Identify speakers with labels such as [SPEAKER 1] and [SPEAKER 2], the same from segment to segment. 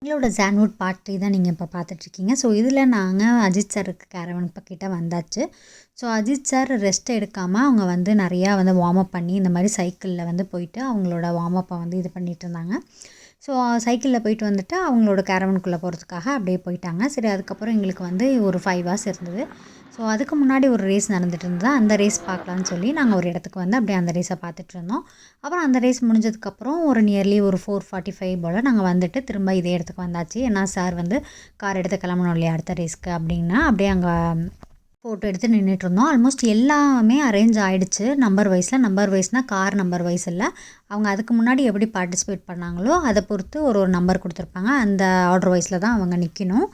[SPEAKER 1] எங்களோட ஜான்வுட் பார்ட் 3 தான் நீங்கள் இப்போ பார்த்துட்ருக்கீங்க. ஸோ இதில் நாங்கள் அஜித் சாருக்கு கேரவன் கிட்ட வந்தாச்சு. ஸோ அஜித் சார் ரெஸ்ட் எடுக்காமல் அவங்க வந்து நிறையா வந்து வார்ம் அப் பண்ணி இந்த மாதிரி சைக்கிளில் வந்து போயிட்டு அவங்களோட வார்ம் அப்பை வந்து இது பண்ணிகிட்டு இருந்தாங்க. ஸோ சைக்கிளில் போயிட்டு வந்துட்டு அவங்களோட கேரவனுக்குள்ளே போகிறதுக்காக அப்படியே போயிட்டாங்க. சரி, அதுக்கப்புறம் எங்களுக்கு வந்து ஒரு 5 hours இருந்தது. ஸோ அதுக்கு முன்னாடி ஒரு ரேஸ் நடந்துகிட்டு இருந்தது. அந்த ரேஸ் பார்க்கலான்னு சொல்லி நாங்கள் ஒரு இடத்துக்கு வந்து அப்படியே அந்த ரேஸை பார்த்துட்டு இருந்தோம். அப்புறம் அந்த ரேஸ் முடிஞ்சதுக்கப்புறம் ஒரு நியர்லி ஒரு 4:45 போல் நாங்கள் வந்துட்டு திரும்ப இதே இடத்துக்கு வந்தாச்சு. ஏன்னா சார் வந்து கார் எடுத்து கிளம்பணும் இல்லையா அடுத்த ரேஸ்க்கு அப்படின்னா அப்படியே அங்கே ஃபோட்டோ எடுத்து நின்றுட்டு இருந்தோம். ஆல்மோஸ்ட் எல்லாமே அரேஞ்ச் ஆகிடுச்சு நம்பர் வைஸ்னால் கார் நம்பர் வைஸ் இல்லை, அவங்க அதுக்கு முன்னாடி எப்படி பார்ட்டிசிபேட் பண்ணாங்களோ அதை பொறுத்து ஒரு நம்பர் கொடுத்துருப்பாங்க. அந்த ஆர்டர் வைஸில் தான் அவங்க நிற்கணும்.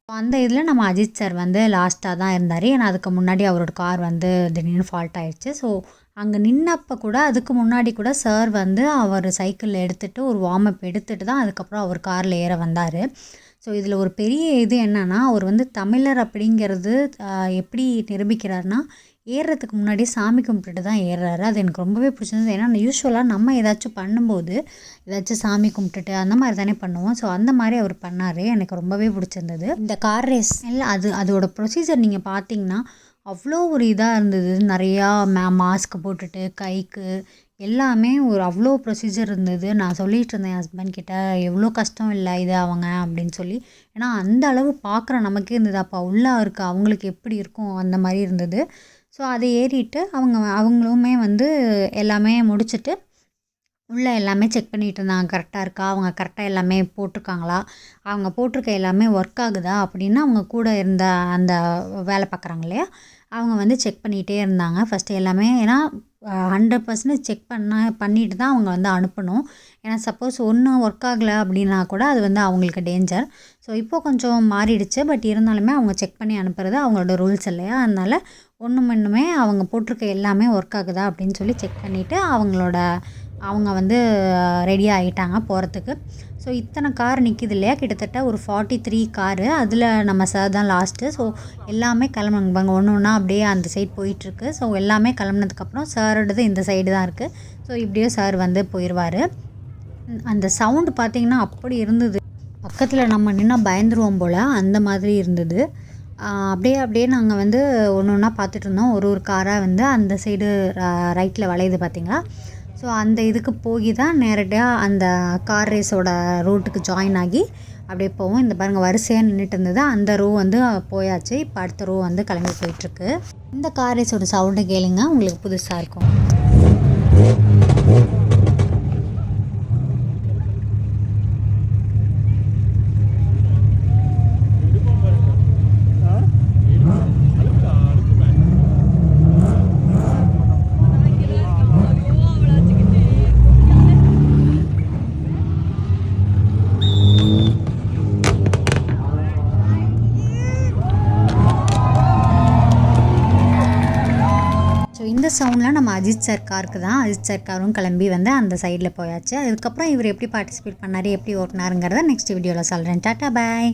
[SPEAKER 1] அந்த இதில் நம்ம அஜித் சார் வந்து லாஸ்ட்டாக தான் இருந்தார். ஏன்னா அதுக்கு முன்னாடி அவரோட கார் வந்து திடீர்னு ஃபால்ட் ஆகிடுச்சு. ஸோ அங்கே நின்னப்போ கூட அதுக்கு முன்னாடி கூட சார் வந்து அவர் சைக்கிளில் எடுத்துகிட்டு ஒரு வார்ம் அப் எடுத்துகிட்டு தான் அதுக்கப்புறம் அவர் காரில் ஏற வந்தார். ஸோ இதில் ஒரு பெரிய இது என்னென்னா, அவர் வந்து தமிழர் அப்படிங்கிறது எப்படி நிரூபிக்கிறாருன்னா, ஏறுறதுக்கு முன்னாடி சாமி கும்பிட்டுட்டு தான் ஏறுறாரு. அது எனக்கு ரொம்பவே பிடிச்சிருந்தது. ஏன்னா யூஸ்வலாக நம்ம ஏதாச்சும் பண்ணும்போது ஏதாச்சும் சாமி கும்பிட்டுட்டு அந்த மாதிரி தானே பண்ணுவோம். ஸோ அந்த மாதிரி அவர் பண்ணார். எனக்கு ரொம்பவே பிடிச்சிருந்தது. இந்த கார் ரேஸ் இல்லை அதோட ப்ரொசீஜர் நீங்கள் பார்த்தீங்கன்னா அவ்வளோ ஒரு இதாக இருந்தது. நிறையா மாஸ்க் போட்டுட்டு கைக்கு எல்லாமே ஒரு அவ்வளோ ப்ரொசீஜர் இருந்தது. நான் சொல்லிகிட்டு இருந்தேன் என் ஹஸ்பண்ட் கிட்ட, எவ்வளோ கஷ்டம் இல்லை இது அவங்க அப்படின்னு சொல்லி. ஏன்னா அந்த அளவு பார்க்குற நமக்கே இருந்தது. அப்போ உள்ளே இருக்க அவங்களுக்கு எப்படி இருக்கும் அந்த மாதிரி இருந்தது. ஸோ அதை ஏறிட்டு அவங்களுமே வந்து எல்லாமே முடிச்சுட்டு உள்ளே எல்லாமே செக் பண்ணிகிட்டு இருந்தாங்க. கரெக்டாக இருக்கா, அவங்க கரெக்டாக எல்லாமே போட்டிருக்காங்களா, அவங்க போட்டிருக்க எல்லாமே ஒர்க் ஆகுதா அப்படின்னு அவங்க கூட இருந்த அந்த வேலை பார்க்குறாங்க இல்லையா, அவங்க வந்து செக் பண்ணிகிட்டே இருந்தாங்க ஃபஸ்ட்டு எல்லாமே. ஏன்னா 100% செக் பண்ணிட்டு தான் அவங்க வந்து அனுப்பணும். ஏன்னா சப்போஸ் ஒன்றும் ஒர்க் ஆகலை அப்படின்னா கூட அது வந்து அவங்களுக்கு டேஞ்சர். ஸோ இப்போது கொஞ்சம் மாறிடுச்சு. பட் இருந்தாலுமே அவங்க செக் பண்ணி அனுப்புறது அவங்களோட ரூல்ஸ் இல்லையா, அதனால் ஒன்றுமே அவங்க போட்டிருக்க எல்லாமே ஒர்க் ஆகுதா அப்படின்னு சொல்லி செக் பண்ணிவிட்டு அவங்க வந்து ரெடி ஆகிட்டாங்க போகிறதுக்கு. ஸோ இத்தனை கார் நிற்கிது இல்லையா, கிட்டத்தட்ட ஒரு 43 காரு. அதில் நம்ம சார் தான் லாஸ்ட்டு. ஸோ எல்லாமே கிளம்புனாங்க ஒன்று ஒன்றா அப்படியே அந்த சைடு போயிட்டுருக்கு. ஸோ எல்லாமே கிளம்புனதுக்கப்புறம் சாரோடது இந்த சைடு தான் இருக்குது. ஸோ இப்படியே சார் வந்து போயிடுவார். அந்த சவுண்டு பார்த்திங்கன்னா அப்படி இருந்தது, பக்கத்தில் நம்ம நின்னா பயந்துருவோம் போல் அந்த மாதிரி இருந்தது. அப்படியே நாங்கள் வந்து ஒன்று ஒன்றா பார்த்துட்டு இருந்தோம். ஒரு காராக வந்து அந்த சைடு ரைட்டில் வளையுது பார்த்திங்களா. ஸோ அந்த இதுக்கு போய் தான் நேரடியாக அந்த கார் ரேஸோட ரூட்டுக்கு ஜாயின் ஆகி அப்படியே போவோம். இந்த பாருங்கள் வரிசையாக நின்றுட்டு இருந்தது. அந்த ரோ வந்து போயாச்சு. இப்போ அடுத்த ரோ வந்து கிளம்பி போயிட்டுருக்கு. இந்த கார் ரேஸோட சவுண்டு கேளுங்க, உங்களுக்கு புதுசாக இருக்கும். இந்த சவுண்ட்லாம் நம்ம அஜித் சார் காருக்கு தான். அஜித் சார் காரும் கிளம்பி வந்து அந்த சைடில் போயாச்சு. அதுக்கப்புறம் இவர் எப்படி பார்ட்டிசிபேட் பண்ணார், எப்படி ஓட்டினாருங்கிறத நெக்ஸ்ட் வீடியோவில் சொல்கிறேன். டாட்டா பாய்.